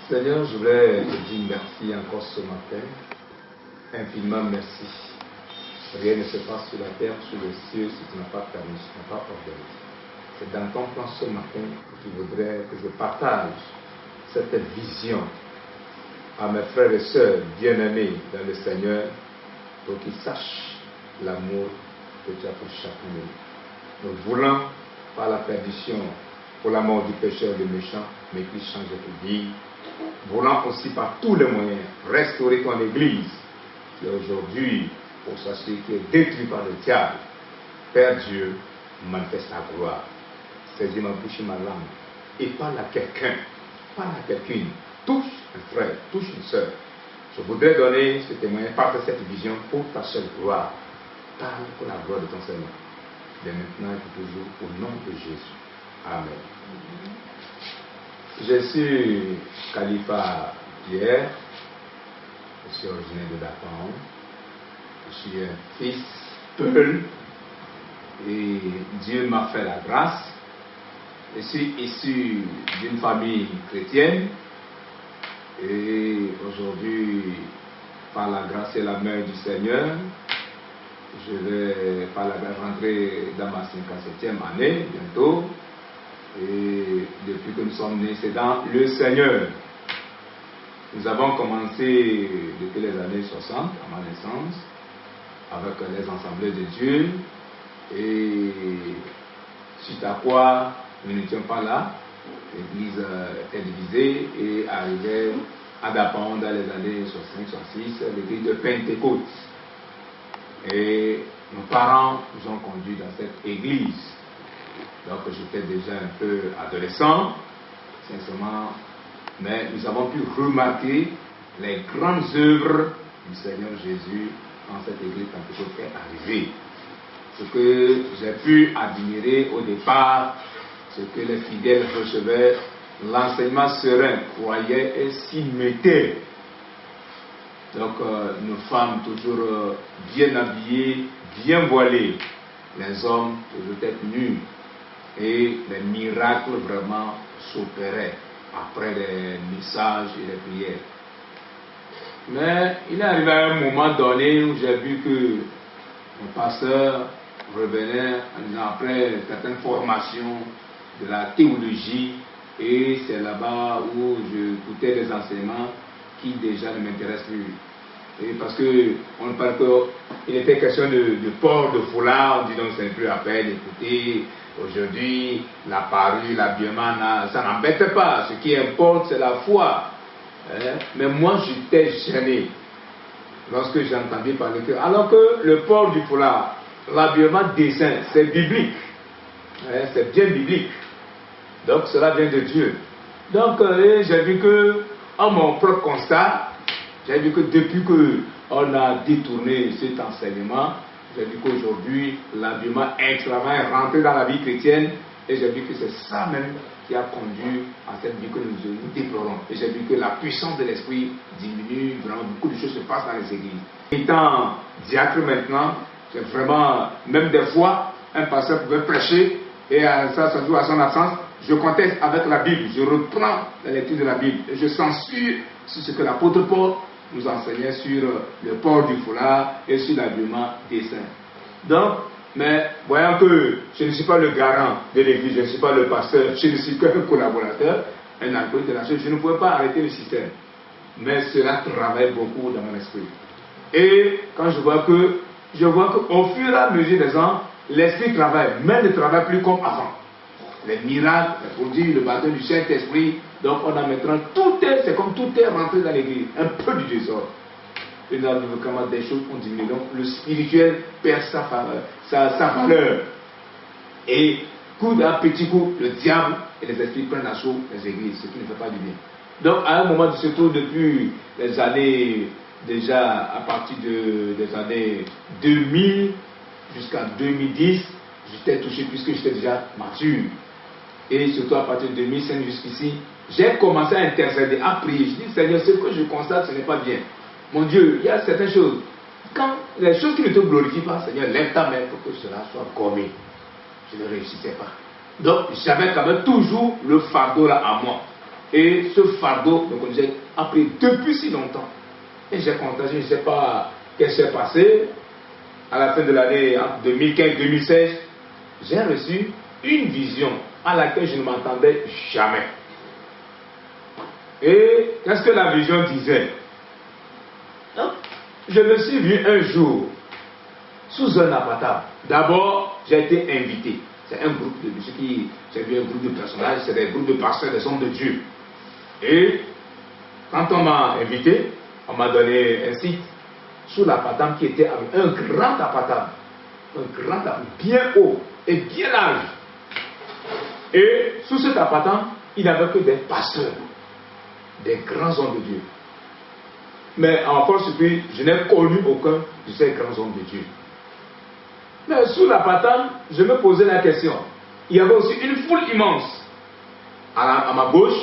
Seigneur, je voulais te dire merci encore ce matin. Infiniment merci. Rien ne se passe sur la terre, sur les cieux, si tu n'as pas permis, si tu n'as pas ordonné. C'est dans ton plan ce matin que tu voudrais que je partage cette vision à mes frères et sœurs bien-aimés dans le Seigneur pour qu'ils sachent l'amour que tu as pour chacun de nous. Nous voulons, par la perdition, pour la mort du pécheur et du méchant, mais qu'ils changent de vie. Voulant aussi par tous les moyens restaurer ton Église qui aujourd'hui, pour s'assurer qui est détruite par le diable. Père Dieu, manifeste ta gloire. Saisis ma bouche et ma langue et parle à quelqu'un, parle à quelqu'une, touche un frère, touche une soeur. Je voudrais donner ce témoignage, partage cette vision pour ta seule gloire. Parle pour la gloire de ton Seigneur. Dès maintenant et pour toujours, au nom de Jésus. Amen. Je suis Khalifa Pierre, je suis originaire de Dakar, je suis un fils Peul et Dieu m'a fait la grâce. Je suis issu d'une famille chrétienne et aujourd'hui, par la grâce et la main du Seigneur, je vais par la grâce rentrer dans ma 57e année bientôt. Et depuis que nous sommes nés, c'est dans le Seigneur. Nous avons commencé depuis les années 60, à ma naissance, avec les assemblées de Dieu. Et suite à quoi, nous n'étions pas là. L'église était divisée et arrivait à Dapan dans les années 65-66, l'église de Pentecôte. Et nos parents nous ont conduits dans cette église. Donc j'étais déjà un peu adolescent, sincèrement, mais nous avons pu remarquer les grandes œuvres du Seigneur Jésus quand cette église Pentecôte est arrivée. Ce que j'ai pu admirer au départ, c'est que les fidèles recevaient l'enseignement serein, croyaient et s'y mettaient. Donc nos femmes toujours bien habillées, bien voilées, les hommes toujours tête nue. Et les miracles vraiment s'opéraient après les messages et les prières. Mais il est arrivé à un moment donné où j'ai vu que mon pasteur revenait en disant après certaines formations de la théologie, et c'est là-bas où je écoutais des enseignements qui déjà ne m'intéressent plus. Et parce qu'on ne parle que, il était question de port de foulard, on dit donc c'est plus à peine d'écouter. Aujourd'hui, la parure, l'habillement, ça n'embête pas. Ce qui importe, c'est la foi. Mais moi, j'étais gêné lorsque j'ai entendu parler que, alors que le port du foulard, l'habillement dessin, c'est biblique. C'est bien biblique. Donc, cela vient de Dieu. Donc, j'ai vu que, en mon propre constat, j'ai vu que depuis qu'on a détourné cet enseignement, j'ai vu qu'aujourd'hui, l'habillement extravagant est rentré dans la vie chrétienne et j'ai vu que c'est ça même qui a conduit à cette vie que nous déplorons. Et j'ai vu que la puissance de l'esprit diminue, vraiment beaucoup de choses se passent dans les églises. Étant diacre maintenant, c'est vraiment, même des fois, un pasteur pouvait prêcher et ça se joue à son absence. Je conteste avec la Bible, je reprends la lecture de la Bible et je censure sur ce que l'apôtre Paul nous enseignait sur le port du foulard et sur l'habillement des saints. Donc, mais voyant que je ne suis pas le garant de l'église, je ne suis pas le pasteur, je ne suis qu'un collaborateur, un alcoolique de la chose, je ne pouvais pas arrêter le système. Mais cela travaille beaucoup dans mon esprit. Et quand je vois qu'au fur et à mesure des ans, l'esprit travaille, mais ne travaille plus comme avant. Les miracles, les produits, le baptême du Saint-Esprit. Donc on a maintenant c'est comme tout est rentré dans l'église, un peu du désordre. Et nous avons vraiment des choses qu'on diminue. Donc le spirituel perd sa valeur. Et coup d'un petit coup, le diable et les esprits prennent l'assaut des églises, ce qui ne fait pas du bien. Donc à un moment, surtout depuis les années, déjà à partir des années 2000 jusqu'à 2010, j'étais touché puisque j'étais déjà mature. Et surtout à partir de 2005 jusqu'ici, j'ai commencé à intercéder, à prier. Je dis, Seigneur, ce que je constate, ce n'est pas bien. Mon Dieu, il y a certaines choses. Quand les choses qui ne te glorifient pas, Seigneur, lève ta main pour que cela soit gommé. Je ne réussissais pas. Donc, j'avais quand même toujours le fardeau là à moi. Et ce fardeau me conduisait a pris depuis si longtemps. Et j'ai constaté, je ne sais pas qu'est-ce qui s'est passé. À la fin de l'année 2015-2016, j'ai reçu une vision à laquelle je ne m'attendais jamais. Et qu'est-ce que la vision disait? Je me suis vu un jour sous un avatar. D'abord, j'ai été invité. C'est un groupe de ceux qui, j'ai vu un groupe de personnages, c'est des groupes de pasteurs, des hommes de Dieu. Et quand on m'a invité, on m'a donné un site sous l'appartement qui était avec un grand appartement. Un grand appartement, bien haut et bien large. Et sous cet appartement, il n'y avait que des pasteurs, des grands hommes de Dieu. Mais encore surpris, je n'ai connu aucun de ces grands hommes de Dieu. Mais sous l'appartement, je me posais la question. Il y avait aussi une foule immense. À ma gauche,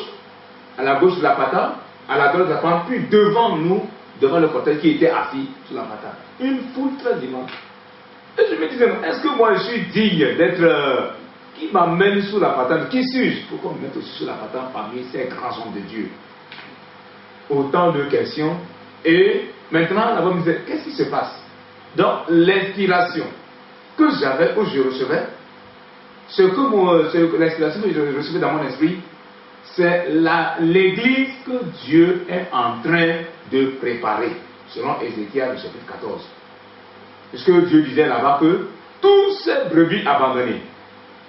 à la gauche de l'appartement, à la droite de l'appartement, puis devant nous, devant le cortège qui était assis sur l'appartement. Une foule très immense. Et je me disais, est-ce que moi je suis digne d'être... qui m'amène sous l'appartement? Qui suis-je? Pourquoi me mettre aussi sur l'appartement parmi ces grands hommes de Dieu? Autant de questions. Et maintenant, là-bas, me disait, qu'est-ce qui se passe? Donc, l'inspiration que j'avais, où je recevais, l'inspiration que je recevais dans mon esprit, c'est l'église que Dieu est en train de préparer, selon Ézéchiel, chapitre 14. Puisque Dieu disait là-bas que toutes ces brebis abandonnées,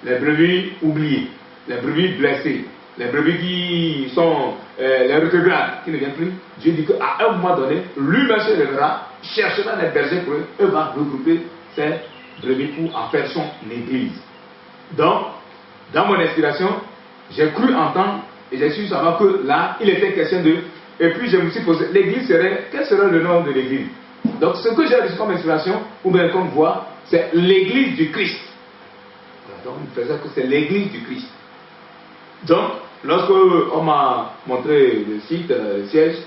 les brebis oubliées, les brebis blessées, les brebis qui sont les retrogrades, qui ne viennent plus, Dieu dit qu'à un moment donné, lui-même se lèvera, cherchera les bergers pour eux, et va regrouper ces brebis pour en faire son église. Donc, dans mon inspiration, j'ai cru entendre et j'ai su savoir que là, il était question de... Et puis je me suis posé, l'église serait... Quel serait le nom de l'église? Donc ce que j'ai reçu comme inspiration, ou bien comme voix, c'est l'église du Christ. Donc on faisait que c'est l'église du Christ. Donc, lorsque on m'a montré le site, le siège,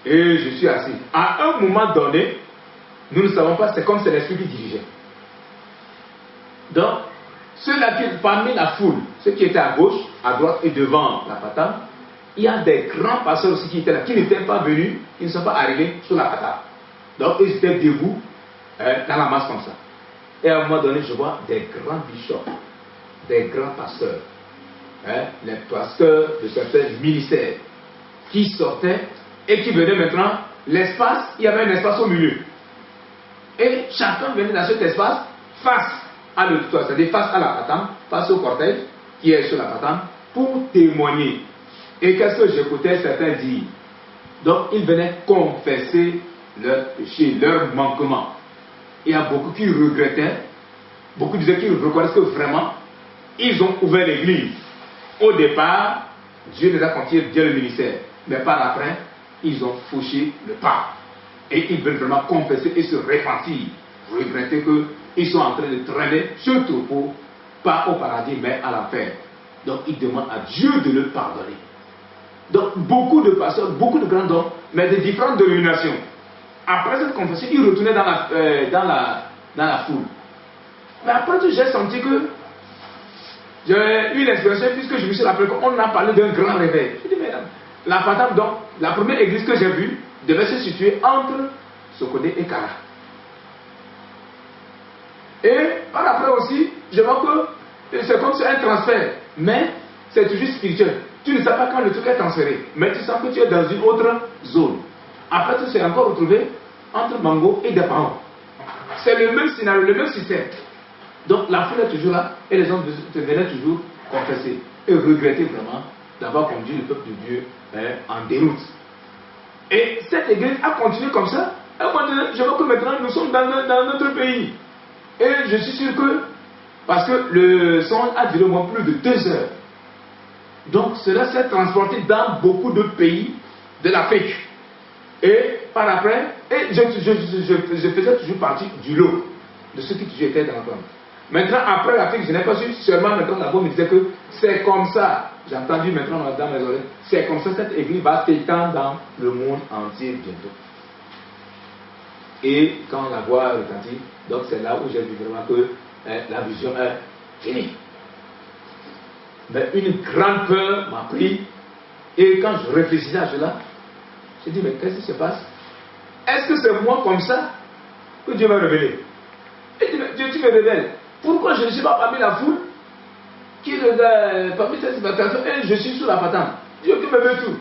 et je suis assis, à un moment donné, nous ne savons pas, c'est comme c'est l'esprit qui dirigeait. Donc, ceux-là qui, parmi la foule, ceux qui étaient à gauche, à droite et devant la patame, il y a des grands pasteurs aussi qui étaient là, qui n'étaient pas venus, qui ne sont pas arrivés sur la patame. Donc, ils étaient debout dans la masse comme ça. Et à un moment donné, je vois des grands bishops, des grands pasteurs, les pasteurs de certains ministères, qui sortaient et qui venaient maintenant, l'espace, il y avait un espace au milieu. Et chacun venait dans cet espace face à l'auditoire, c'est-à-dire face à la patame, face au cortège qui est sur la patame, pour témoigner. Et qu'est-ce que j'écoutais certains dire? Donc, ils venaient confesser leurs péchés, leurs manquements. Il y a beaucoup qui regrettaient, beaucoup disaient qu'ils reconnaissent que vraiment, ils ont ouvert l'église. Au départ, Dieu les a confiés bien le ministère, mais par après, ils ont fauché le pas. Et ils veulent vraiment confesser et se repentir, regretter qu'ils sont en train de traîner ce troupeau, pas au paradis, mais à l'enfer. Donc ils demandent à Dieu de le pardonner. Donc beaucoup de pasteurs, beaucoup de grands hommes, mais de différentes dénominations. Après cette confession, ils retournaient dans la foule. Mais après tout, j'ai senti que j'ai eu l'inspiration, puisque je me suis rappelé qu'on a parlé d'un grand réveil. Je dis, mais la patame, donc, la première église que j'ai vue devait se situer entre Sokodé et Kara. Et par après aussi, je vois que c'est comme c'est un transfert, mais c'est toujours spirituel. Tu ne sais pas quand le truc est transféré, mais tu sens que tu es dans une autre zone. Après, tu t'es encore retrouvé entre Mango et Dapao. C'est le même scénario, le même système. Donc la foule est toujours là et les gens venaient toujours confesser et regretter vraiment d'avoir conduit le peuple de Dieu en déroute. Et cette église a continué comme ça. Et je vois que maintenant nous sommes dans notre pays. Et je suis sûr que, parce que le son a duré au moins plus de 2 heures. Donc cela s'est transporté dans beaucoup de pays de l'Afrique. Et par après, et je faisais toujours partie du lot de ceux qui toujours étaient dans la famille. Maintenant, après l'Afrique, je n'ai pas su, seulement maintenant la voix me disait que c'est comme ça. J'ai entendu maintenant dans mes oreilles, c'est comme ça cette église va s'étendre dans le monde entier bientôt. Et quand la voix retentit, donc c'est là où j'ai vu vraiment que la vision est finie. Mais une grande peur m'a pris Et quand je réfléchissais à cela, je dis, mais qu'est-ce qui se passe? Est-ce que c'est moi comme ça que Dieu m'a révélé? Et dit, mais Dieu, tu me révèles. Pourquoi je ne suis pas parmi la foule qui regarde, parmi cette situation, et je suis sous la patente? Dieu qui me veut tout.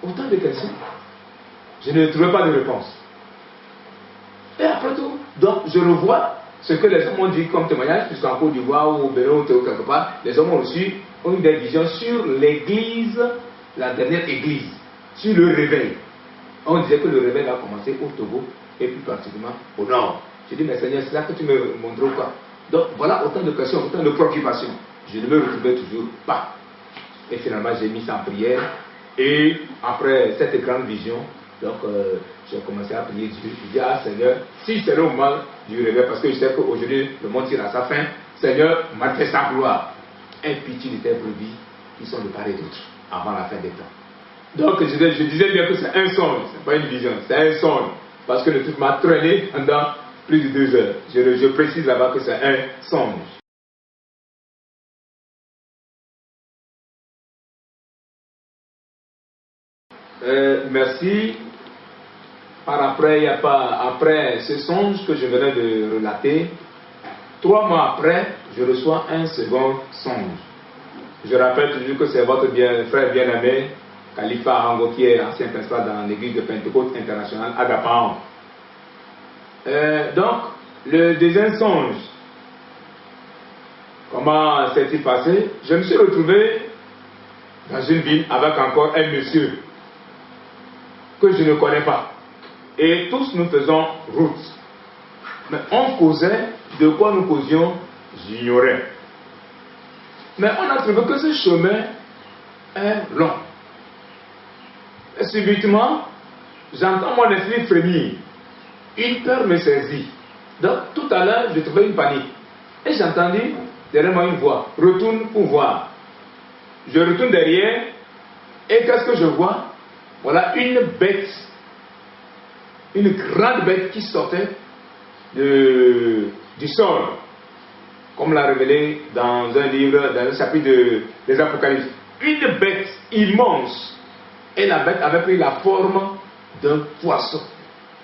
Autant de questions. Je ne trouvais pas de réponse. Et après tout, donc je revois ce que les hommes ont dit comme témoignage, puisqu'en Côte d'Ivoire ou au Bénin ou quelque part, les hommes ont eu des visions sur l'église, la dernière église, sur le réveil. On disait que le réveil va commencer au Togo et plus particulièrement au nord. J'ai dit, mais Seigneur, c'est là que tu me montres ou quoi? Donc voilà autant de questions, autant de préoccupations. Je ne me retrouvais toujours pas. Et finalement, j'ai mis ça en prière. Et après cette grande vision, donc j'ai commencé à prier Dieu. Je dis, ah Seigneur, si c'est le moment du réveil, parce que je sais qu'aujourd'hui le monde tire à sa fin, Seigneur, manifeste ta gloire. Et pitié de tes brebis qui sont de part et d'autre avant la fin des temps. Donc je disais bien que c'est un songe, c'est pas une vision, c'est un songe. Parce que le truc m'a traîné pendant plus de 2 heures. Je précise là-bas que c'est un songe. Merci. Après ce songe que je venais de relater, 3 mois après, je reçois un second songe. Je rappelle toujours que c'est votre frère bien-aimé, Khalifa Ango, qui est ancien principal dans l'église de Pentecôte internationale à Gapaon. Donc, le deuxième songe, comment s'est-il passé? Je me suis retrouvé dans une ville avec encore un monsieur que je ne connais pas. Et tous nous faisons route. Mais on causait, de quoi nous causions, j'ignorais. Mais on a trouvé que ce chemin est long. Et subitement, j'entends mon esprit frémir. Une peur me saisit. Donc tout à l'heure, je trouvais une panique. Et j'ai entendu derrière moi une voix. Retourne pour voir. Je retourne derrière. Et qu'est-ce que je vois? Voilà une bête. Une grande bête qui sortait du sol. Comme l'a révélé dans un livre, dans le chapitre des Apocalypses. Une bête immense. Et la bête avait pris la forme d'un poisson.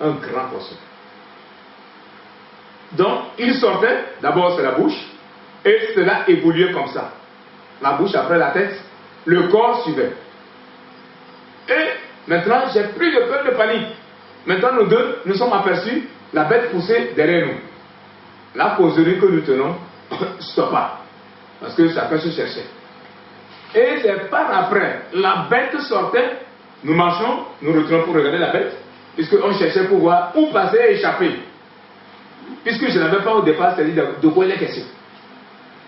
Un grand poisson. Donc, il sortait, d'abord c'est la bouche, et cela évoluait comme ça. La bouche après la tête, le corps suivait. Et maintenant, j'ai plus de peur de panique. Maintenant, nous deux, nous sommes aperçus, la bête poussait derrière nous. La causerie que nous tenons stoppa. Parce que chacun se cherchait. Et c'est par après, la bête sortait, nous marchons, nous retenons pour regarder la bête, puisqu'on cherchait pour voir où passer et échapper. Puisque je n'avais pas au départ, c'est-à-dire de quoi il est question.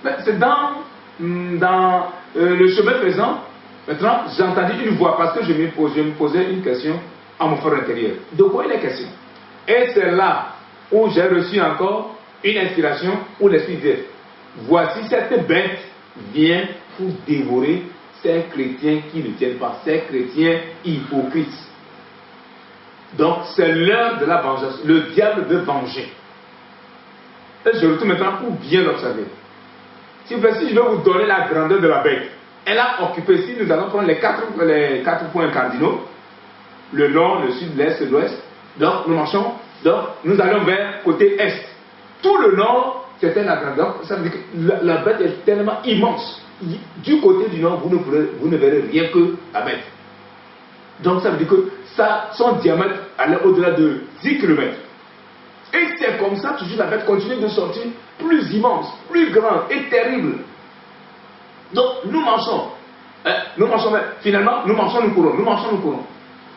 Mais c'est dans le chemin faisant, maintenant, j'ai entendu une voix, parce que je me posais une question à mon frère intérieur. De quoi il est question? Et c'est là où j'ai reçu encore une inspiration où l'Esprit dit, voici cette bête vient pour dévorer ces chrétiens qui ne tiennent pas, ces chrétiens hypocrites. Donc c'est l'heure de la vengeance. Le diable veut venger. Et je retourne maintenant pour bien l'observer. Si je vais vous donner la grandeur de la bête, elle a occupé, si nous allons prendre les quatre points cardinaux, le nord, le sud, l'est, l'ouest, donc nous marchons, donc nous allons vers côté est. Tout le nord, c'était la grandeur. Ça veut dire que la bête est tellement immense. Du côté du nord, vous ne verrez rien que la bête. Donc ça veut dire que son diamètre allait au-delà de 10 km. Et c'est comme ça, toujours la bête continue de sortir plus immense, plus grande et terrible. Donc nous marchons. Mais finalement, nous marchons, nous courons.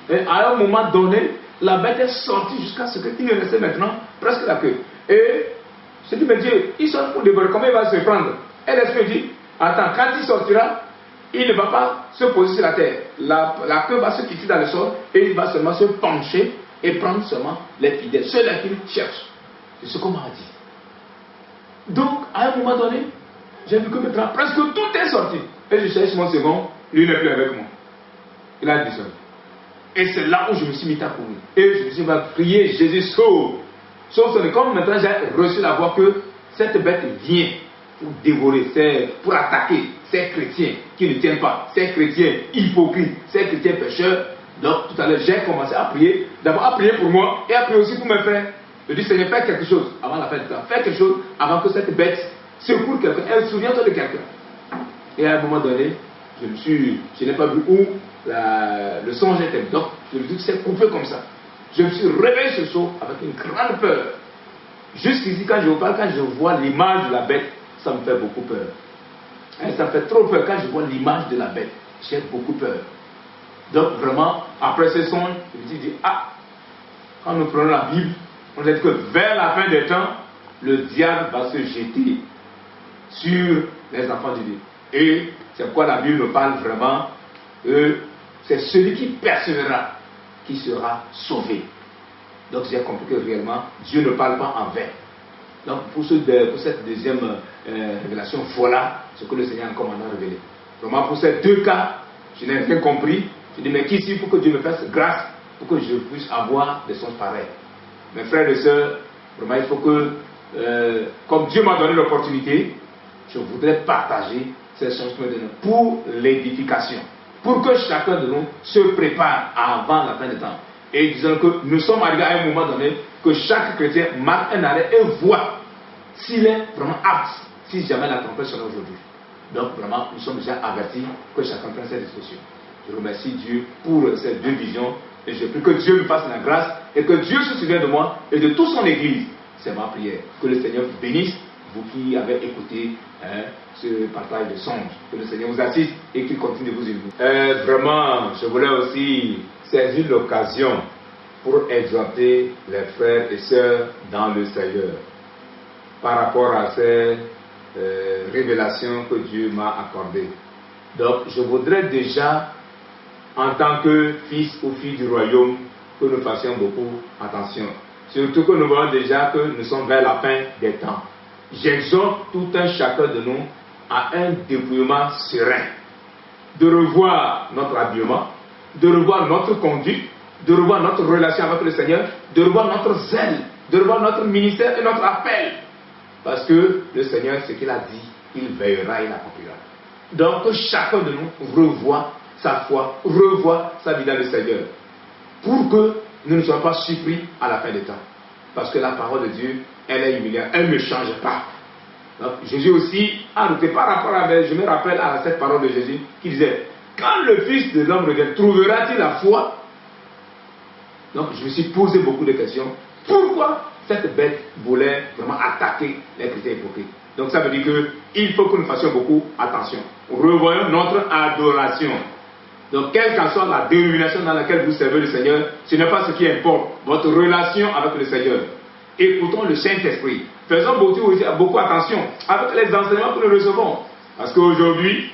Et à un moment donné, la bête est sortie jusqu'à ce qu'il ne restait maintenant presque la queue. Et je dis, mais Dieu, il sort pour dévorer, comment il va se prendre? Et l'esprit dit, attends, quand il sortira, il ne va pas se poser sur la terre. La queue va se fixer dans le sol et il va seulement se pencher et prendre seulement les fidèles, ceux-là qu'il cherche. C'est ce qu'on m'a dit. Donc, à un moment donné, j'ai vu que maintenant, presque tout est sorti. Et je cherche mon second, lui n'est plus avec moi. Il a dit ça. Et c'est là où je me suis mis à courir. Et je me suis mis à prier, Jésus sauve. Sauf que comme maintenant j'ai reçu la voix que cette bête vient pour dévorer, c'est pour attaquer ces chrétiens qui ne tiennent pas, ces chrétiens hypocrites, ces chrétiens pécheurs. Donc tout à l'heure, j'ai commencé à prier, d'abord à prier pour moi et à prier aussi pour mes frères. Je dis, Seigneur, fais quelque chose avant la fin du temps, fais quelque chose avant que cette bête secoue quelqu'un, elle souviens-toi de quelqu'un. Et à un moment donné, je n'ai pas vu où le songe était. Donc, je me dis que c'est coupé comme ça. Je me suis réveillé ce soir avec une grande peur. Jusqu'ici, quand je vous parle, quand je vois l'image de la bête, ça me fait beaucoup peur. Et ça me fait trop peur quand je vois l'image de la bête. J'ai beaucoup peur. Donc, vraiment, après ce songe, je me dis, quand nous prenons la Bible, on dit que vers la fin des temps, le diable va se jeter sur les enfants de Dieu. Et c'est pourquoi la Bible nous parle vraiment, c'est celui qui persévérera qui sera sauvé. Donc j'ai compris que réellement, Dieu ne parle pas en vain. Donc pour cette deuxième révélation, voilà ce que le Seigneur a commandé à révéler. Vraiment pour ces deux cas, je n'ai rien compris. Je dis, mais qu'ici, il faut que Dieu me fasse grâce pour que je puisse avoir des songes pareils. Mes frères et sœurs, vraiment il faut que, comme Dieu m'a donné l'opportunité, je voudrais partager ces songes pour l'édification. Pour que chacun de nous se prépare avant la fin du temps. Et disons que nous sommes arrivés à un moment donné que chaque chrétien marque un arrêt et voit s'il est vraiment apte, si jamais la trompette sonne aujourd'hui. Donc vraiment, nous sommes déjà avertis que chacun prenne ses dispositions. Je remercie Dieu pour ces deux visions et je prie que Dieu me fasse la grâce et que Dieu se souvienne de moi et de toute son église. C'est ma prière. Que le Seigneur vous bénisse, vous qui avez écouté ce partage de songes. Que le Seigneur vous assiste et qu'il continue de vous illuminer. Vraiment, je voulais aussi saisir l'occasion pour exhorter les frères et sœurs dans le Seigneur par rapport à ces révélations que Dieu m'a accordées. Donc, je voudrais déjà, en tant que fils ou fille du royaume, que nous fassions beaucoup attention. Surtout que nous voyons déjà que nous sommes vers la fin des temps. J'exhorte tout un chacun de nous à un dépouillement serein, de revoir notre habillement, de revoir notre conduite, de revoir notre relation avec le Seigneur, de revoir notre zèle, de revoir notre ministère et notre appel. Parce que le Seigneur, ce qu'il a dit, il veillera, il accomplira. Donc que chacun de nous revoie sa foi, revoie sa vie dans le Seigneur, pour que nous ne soyons pas surpris à la fin des temps. Parce que la parole de Dieu, elle est humiliante, elle ne change pas. Donc, Jésus aussi a noté par rapport à, je me rappelle à cette parole de Jésus, qui disait, quand le Fils de l'homme revient, trouvera-t-il la foi? Donc je me suis posé beaucoup de questions. Pourquoi cette bête voulait vraiment attaquer les chrétiens hypocrites? Donc ça veut dire qu'il faut que nous fassions beaucoup attention. Revoyons notre adoration. Donc quelle qu'en soit la dénomination dans laquelle vous servez le Seigneur, ce n'est pas ce qui importe. Votre relation avec le Seigneur. Écoutons le Saint-Esprit. Faisons beaucoup attention avec les enseignements que nous recevons. Parce qu'aujourd'hui,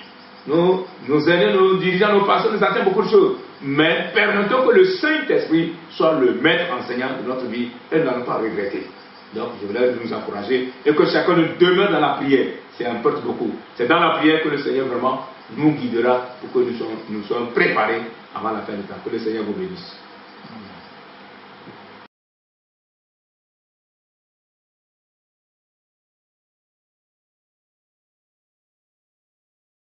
nos aînés, nos dirigeants, nos pasteurs nous enseignent beaucoup de choses. Mais permettons que le Saint-Esprit soit le maître enseignant de notre vie et nous n'allons pas regretter. Donc je voulais nous encourager et que chacun nous demeure dans la prière. Ça importe beaucoup. C'est dans la prière que le Seigneur vraiment nous guidera pour que nous soyons préparés avant la fin du temps. Que le Seigneur vous bénisse.